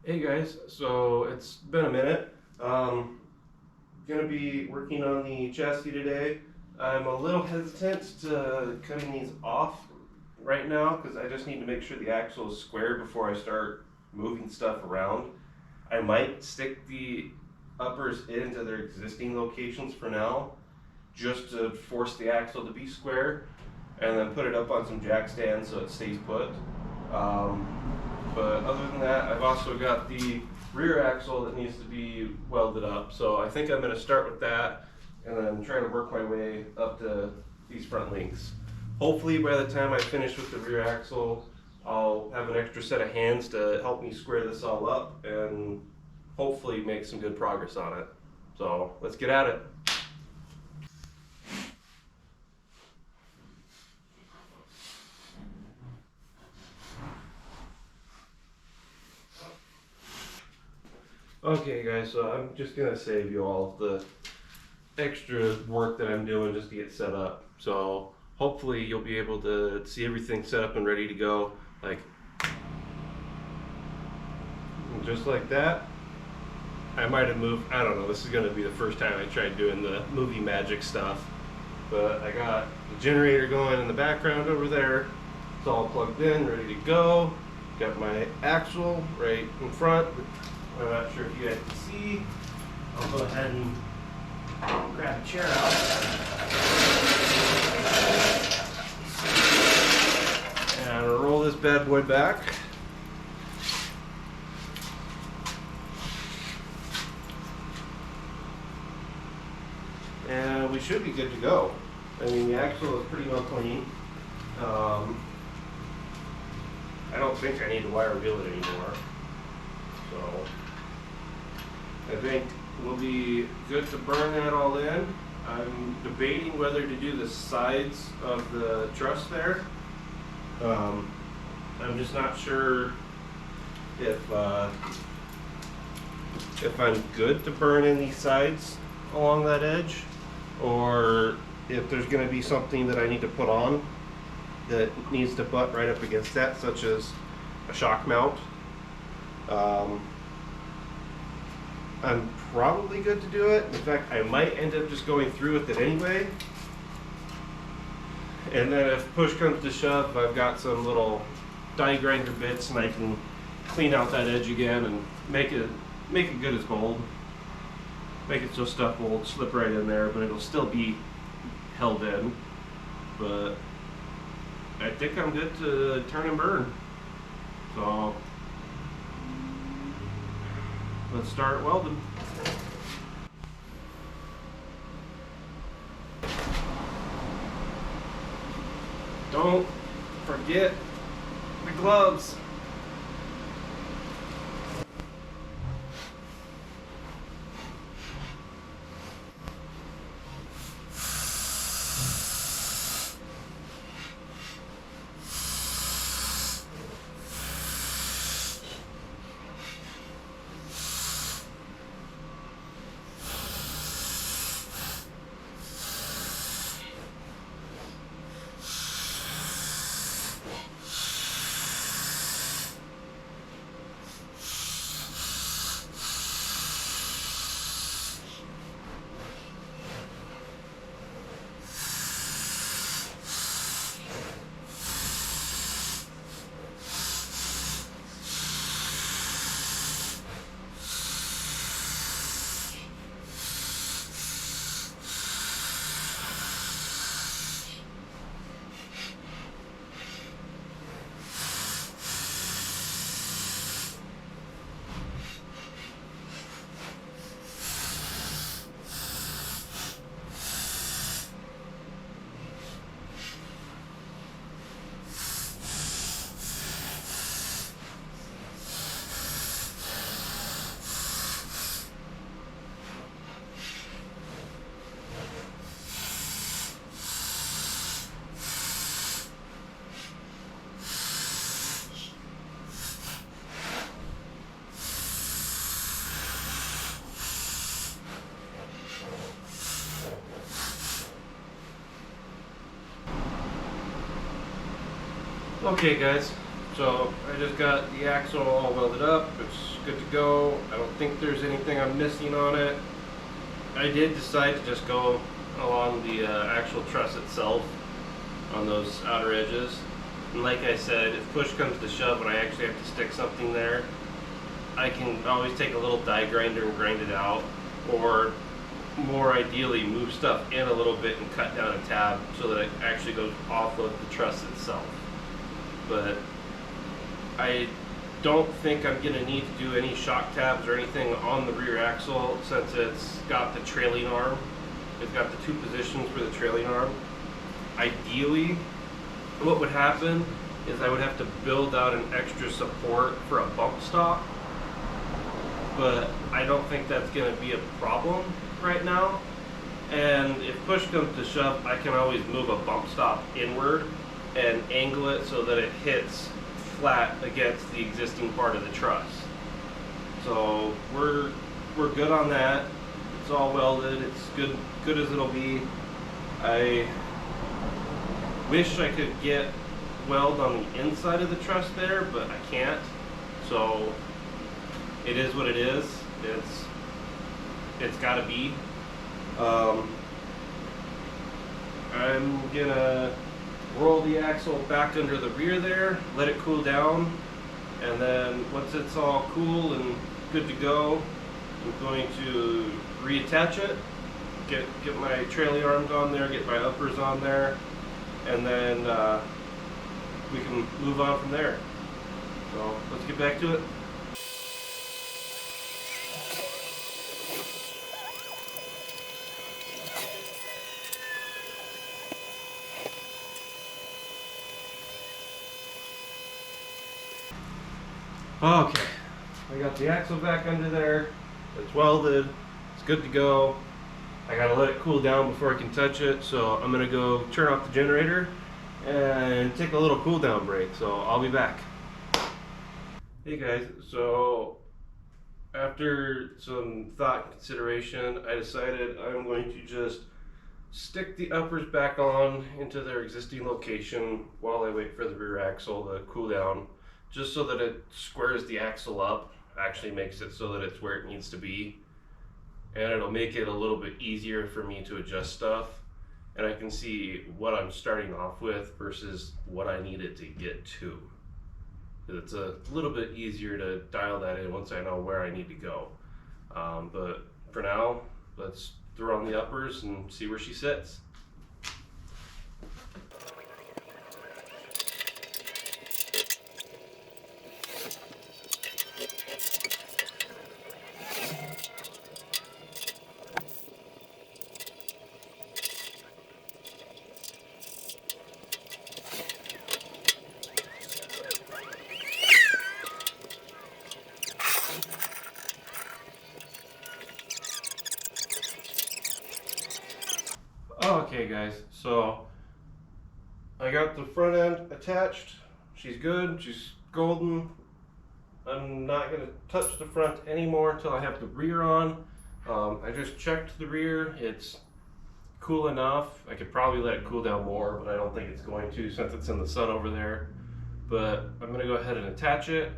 Hey guys, so it's been a minute. Gonna be working on the chassis today. I'm a little hesitant to cutting these off right now because I just need to make sure the axle is square before I start moving stuff around. I might stick the uppers into their existing locations for now, just to force the axle to be square, and then put it up on some jack stands so it stays put. Um, but other than that, I've also got the rear axle that needs to be welded up. So I think I'm going to start with that and then try to work my way up to these front links. Hopefully by the time I finish with the rear axle, I'll have an extra set of hands to help me square this all up and hopefully make some good progress on it. So let's get at it. Okay guys, so I'm just gonna save you all of the extra work that I'm doing just to get set up. So hopefully you'll be able to see everything set up and ready to go, like just like that. I might have moved, I don't know, this is gonna be the first time I tried doing the movie magic stuff, but I got the generator going in the background over there. It's all plugged in, ready to go. Got my axle right in front. I'm not sure if you guys can see. I'll go ahead and grab a chair out. And roll this bad boy back. And we should be good to go. I mean, the axle is pretty well clean. I don't think I need to wire wheel it anymore. So I think we'll be good to burn that all in. I'm debating whether to do the sides of the truss there. I'm just not sure if I'm good to burn in these sides along that edge, or if there's going to be something that I need to put on that needs to butt right up against that, such as a shock mount. I'm probably good to do it. In fact, I might end up just going through with it anyway. And then if push comes to shove, I've got some little die grinder bits and I can clean out that edge again and make it good as gold. Make it so stuff won't slip right in there, but it'll still be held in. But I think I'm good to turn and burn. So let's start welding. Don't forget the gloves. Okay guys, So I just got the axle all welded up. It's good to go. I don't think there's anything I'm missing on it. I did decide to just go along the actual truss itself on those outer edges. And like I said, if push comes to shove and I actually have to stick something there, I can always take a little die grinder and grind it out, or more ideally move stuff in a little bit and cut down a tab so that it actually goes off of the truss itself. But I don't think I'm going to need to do any shock tabs or anything on the rear axle, since it's got the trailing arm. It's got the two positions for the trailing arm. Ideally, what would happen is I would have to build out an extra support for a bump stop, but I don't think that's going to be a problem right now. And if push comes to shove, I can always move a bump stop inward and angle it so that it hits flat against the existing part of the truss. So we're good on that. It's all welded. It's good as it'll be. I wish I could get weld on the inside of the truss there, but I can't. So it is what it is. It's got to be. I'm gonna roll the axle back under the rear there, let it cool down, and then once it's all cool and good to go, I'm going to reattach it, get my trailing arms on there, get my uppers on there, and then we can move on from there. So let's get back to it. Okay, I got the axle back under there. It's welded. It's good to go. I gotta let it cool down before I can touch it, so I'm gonna go turn off the generator and take a little cool down break. So I'll be back. Hey guys, so after some thought and consideration, I decided I'm going to just stick the uppers back on into their existing location while I wait for the rear axle to cool down, just so that it squares the axle up, actually makes it so that it's where it needs to be, and it'll make it a little bit easier for me to adjust stuff, and I can see what I'm starting off with versus what I needed to get to. It's a little bit easier to dial that in once I know where I need to go. But for now, let's throw on the uppers and see where she sits. Okay guys, so I got the front end attached. She's good, she's golden. I'm not going to touch the front anymore until I have the rear on. I just checked the rear. It's cool enough. I could probably let it cool down more, but I don't think it's going to since it's in the sun over there. But I'm going to go ahead and attach it,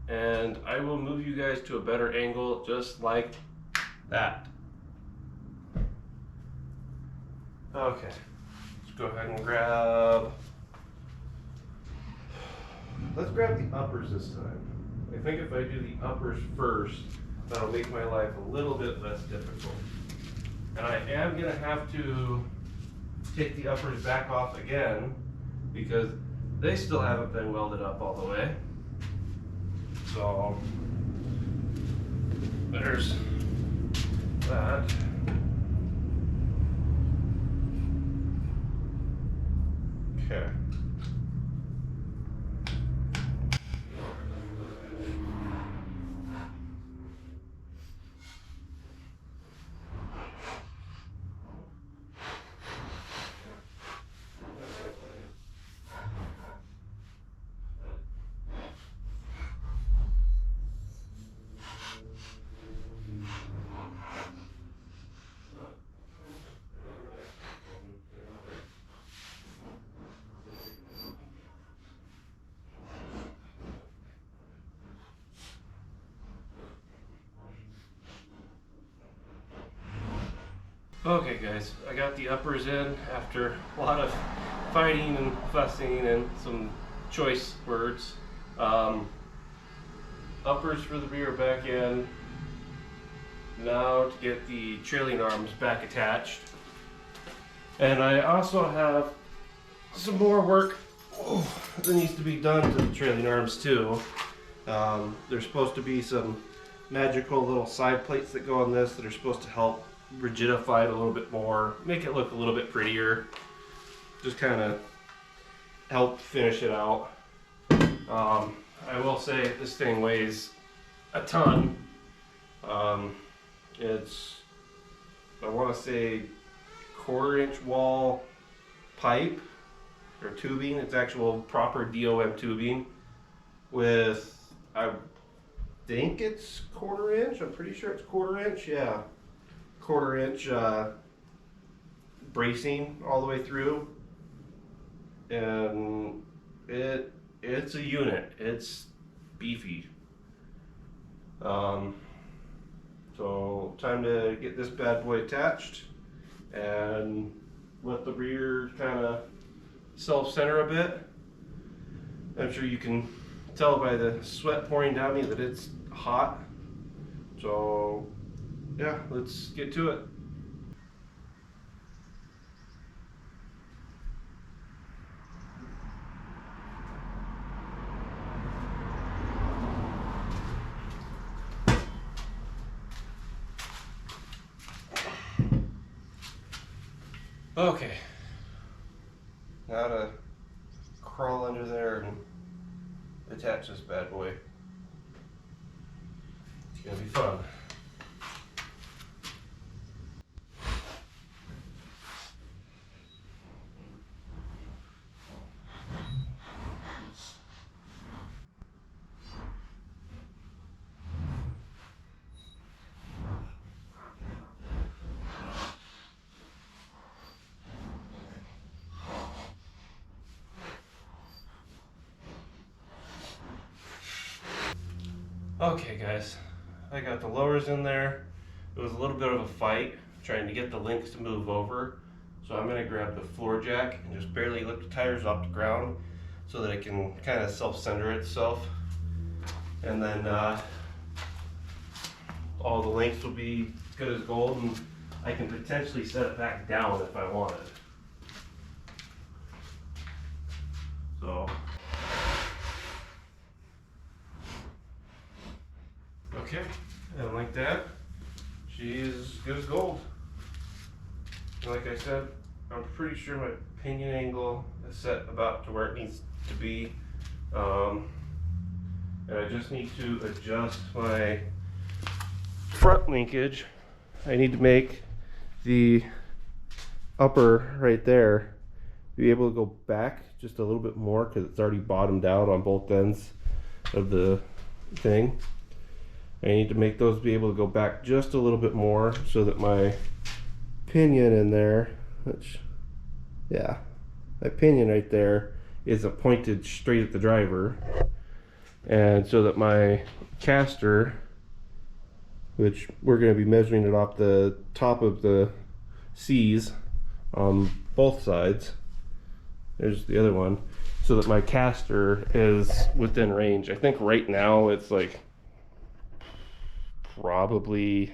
and I will move you guys to a better angle just like that. Okay, let's go ahead and let's grab the uppers this time. I think if I do the uppers first, that'll make my life a little bit less difficult. And I am gonna have to take the uppers back off again because they still haven't been welded up all the way. So there's that. Okay. Okay guys, I got the uppers in after a lot of fighting and fussing and some choice words. Uppers for the rear back in. Now to get the trailing arms back attached. And I also have some more work that needs to be done to the trailing arms too. There's supposed to be some magical little side plates that go on this that are supposed to help rigidify it a little bit more, make it look a little bit prettier, just kind of help finish it out. I will say this thing weighs a ton. It's, I want to say, 1/4 inch wall pipe or tubing. It's actual proper DOM tubing with, I think it's 1/4 inch. I'm pretty sure it's 1/4 inch. Yeah, 1/4 inch bracing all the way through, and it's a unit. It's beefy. So time to get this bad boy attached and let the rear kind of self-center a bit. I'm sure you can tell by the sweat pouring down me that it's hot. So yeah, let's get to it. Okay, now to crawl under there and attach this bad boy. It's gonna be fun. Okay guys, I got the lowers in there. It was a little bit of a fight trying to get the links to move over. So I'm gonna grab the floor jack and just barely lift the tires off the ground so that it can kind of self-center itself. And then all the links will be good as gold, and I can potentially set it back down if I wanted. So. Okay, and like that, she's as good as gold. And like I said, I'm pretty sure my pinion angle is set about to where it needs to be. And I just need to adjust my front linkage. I need to make the upper right there be able to go back just a little bit more because it's already bottomed out on both ends of the thing. I need to make those be able to go back just a little bit more so that my pinion in there, which, yeah, my pinion right there isn't pointed straight at the driver, and so that my caster, which we're going to be measuring it off the top of the C's on both sides, there's the other one, so that my caster is within range. I think right now it's like probably,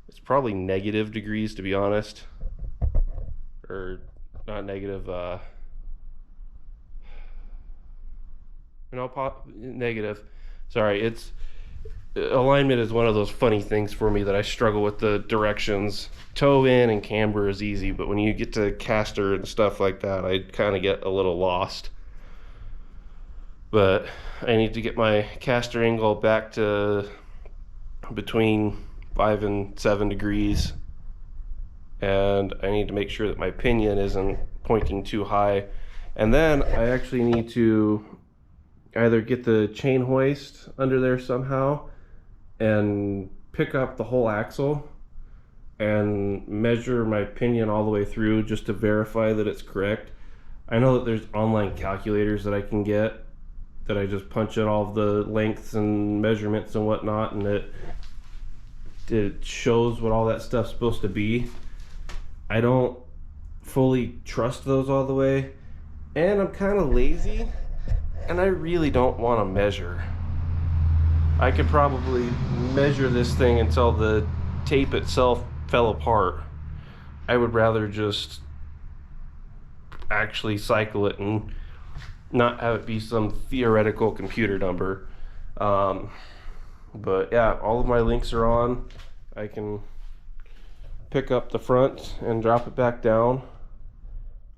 it's probably negative degrees, to be honest, or not negative, no, negative, sorry. It's, alignment is one of those funny things for me that I struggle with the directions. Toe in and camber is easy, but when you get to caster and stuff like that, I kind of get a little lost. But I need to get my caster angle back to between 5 and 7 degrees, and I need to make sure that my pinion isn't pointing too high. And then I actually need to either get the chain hoist under there somehow and pick up the whole axle and measure my pinion all the way through just to verify that it's correct. I know that there's online calculators that I can get that I just punch in all of the lengths and measurements and whatnot, and it it shows what all that stuff's supposed to be. I don't fully trust those all the way, and I'm kind of lazy, and I really don't want to measure. I could probably measure this thing until the tape itself fell apart. I would rather just actually cycle it and not have it be some theoretical computer number. But yeah, all of my links are on. I can pick up the front and drop it back down.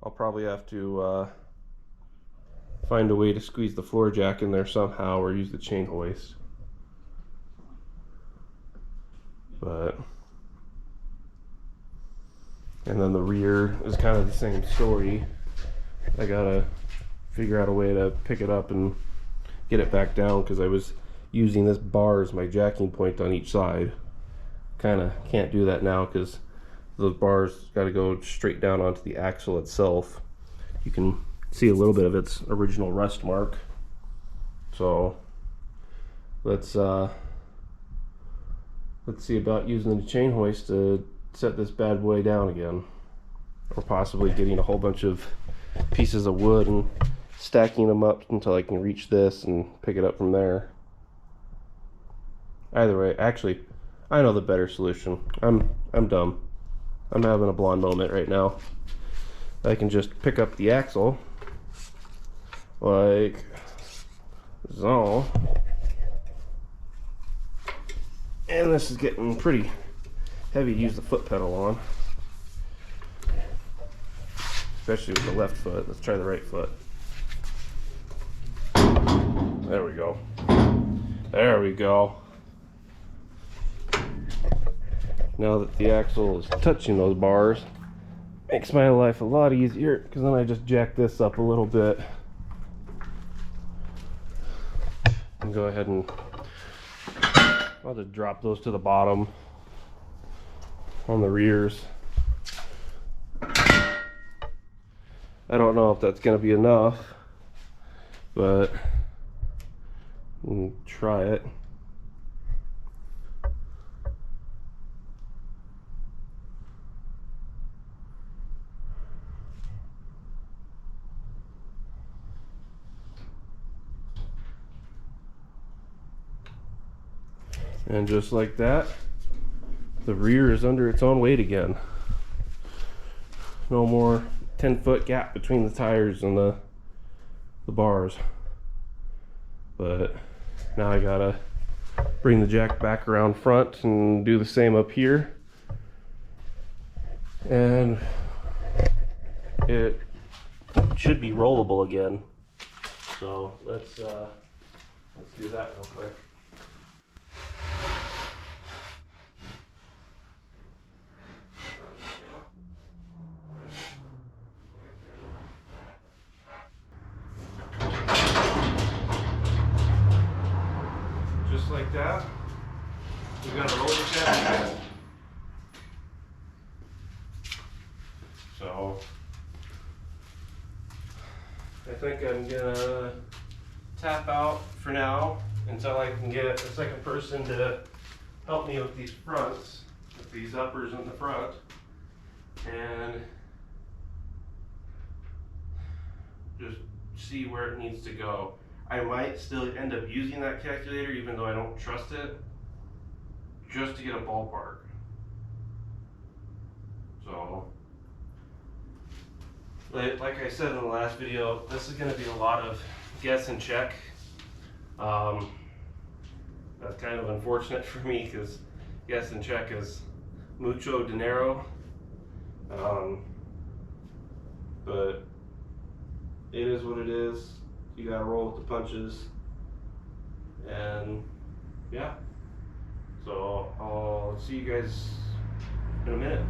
I'll probably have to find a way to squeeze the floor jack in there somehow, or use the chain hoist. But and then the rear is kind of the same story. I gotta figure out a way to pick it up and get it back down, because I was using this bar as my jacking point on each side. Kind of can't do that now because those bars got to go straight down onto the axle itself. You can see a little bit of its original rust mark. So let's see about using the chain hoist to set this bad boy down again, or possibly getting a whole bunch of pieces of wood and stacking them up until I can reach this and pick it up from there. Either way, actually, I know the better solution. I'm dumb. I'm having a blonde moment right now. I can just pick up the axle like so. And this is getting pretty heavy to use the foot pedal on, especially with the left foot. Let's try the right foot. There we go. There we go. Now that the axle is touching those bars, makes my life a lot easier, because then I just jack this up a little bit and go ahead and I'll just drop those to the bottom on the rears. I don't know if that's going to be enough, but we'll try it. And just like that, the rear is under its own weight again. No more 10-foot gap between the tires and the bars. But now I gotta bring the jack back around front and do the same up here. And it should be rollable again. So let's do that real quick. Just like that, we're gonna roll the jack. So I think I'm gonna tap out for now until I can get a second person to help me with these fronts, with these uppers in the front, and just see where it needs to go. I might still end up using that calculator even though I don't trust it, just to get a ballpark. So, like I said in the last video, this is going to be a lot of guess and check. That's kind of unfortunate for me because guess and check is mucho dinero. But it is what it is. You gotta roll with the punches. And yeah, so I'll see you guys in a minute.